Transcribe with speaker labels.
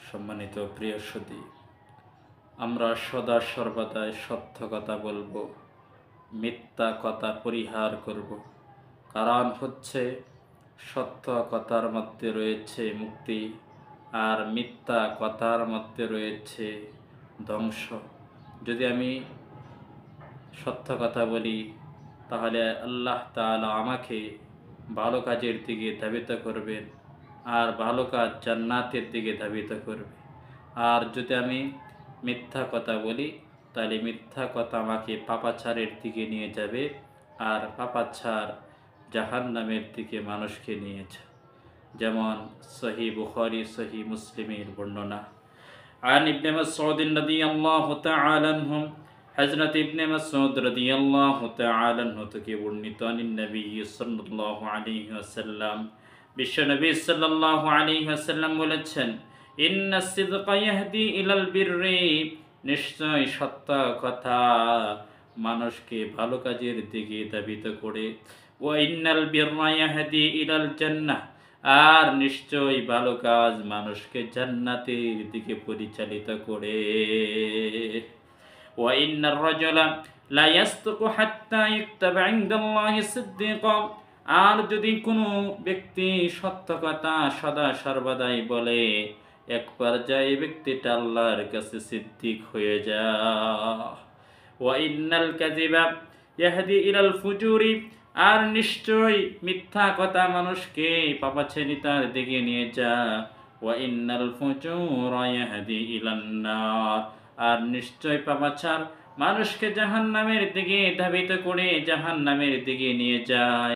Speaker 1: সম্মানিত প্রিয় সুধী, আমরা সদা সর্বদাই সত্য কথা বলবো, মিথ্যা কথা পরিহার করব। কারণ হচ্ছে সত্য কথার মধ্যে রয়েছে মুক্তি, আর মিথ্যা কথার মধ্যে রয়েছে ধ্বংস। যদি আমি সত্য কথা বলি তাহলে আল্লাহ তাআলা আমাকে ভালো কাজের দিকে ধাবিত করবেন, আর ভালো কাজ জান্নাতের দিকে ধাবিত করবে। আর যদি আমি মিথ্যা কথা বলি তাহলে মিথ্যা কথা আমাকে পাপাচারের দিকে নিয়ে যাবে, আর পাপাচার জাহান্নামের দিকে মানুষকে নিয়ে যায়। যেমন সহিহ বুখারী সহিহ মুসলিমের বর্ণনা। আন ইবনে মাসউদ রাদিয়াল্লাহু তাআলা আনহু, হযরত ইবনে মাসউদ রাদিয়াল্লাহু তাআলা আনহু থেকে বর্ণিত, আনিন নবী সাল্লাল্লাহু আলাইহি ওয়াসাল্লাম, বিশ্বনবী সাল্লাল্লাহু আলাইহি ওয়াসাল্লাম বলেছেন, ইন্নাস সিদকা ইয়াহদি ইলাল বিররি, নিশ্চয় সত্য কথা মানুষকে ভালো কাজের দিকে ধাবিত করে। ওয়া ইন্নাল বিররা ইয়াহদি ইলাল জান্নাহ, আর নিশ্চয় ভালো কাজ মানুষকে জান্নাতের দিকে পরিচালিত করে। ওয়া ইন্নার রাজুলা লা ইয়াসদুকু হাত্তা ইউকতাবা ইনদাল্লাহি সিদ্দিকা, আর যদি কোনো ব্যক্তি সত্য কথা সদা সর্বদাই বলে, এক পর্যায়ে ব্যক্তিটা আল্লাহর কাছে সিদ্দিক হয়ে যায়। ওয়া ইন্নাল কাযিবা ইয়াহদি ইলাল ফুজুরি, আর নিশ্চয় মিথ্যা কথা মানুষকে পাপাচারিতার দিকে নিয়ে যায়। ওয়া ইন্নাল ফুজুরা ইয়াহদি ইলান নার, আর নিশ্চয় পাপাচার মানুষকে জাহান্নামের দিকে ধাবিত করে জাহান্নামের দিকে নিয়ে যায়।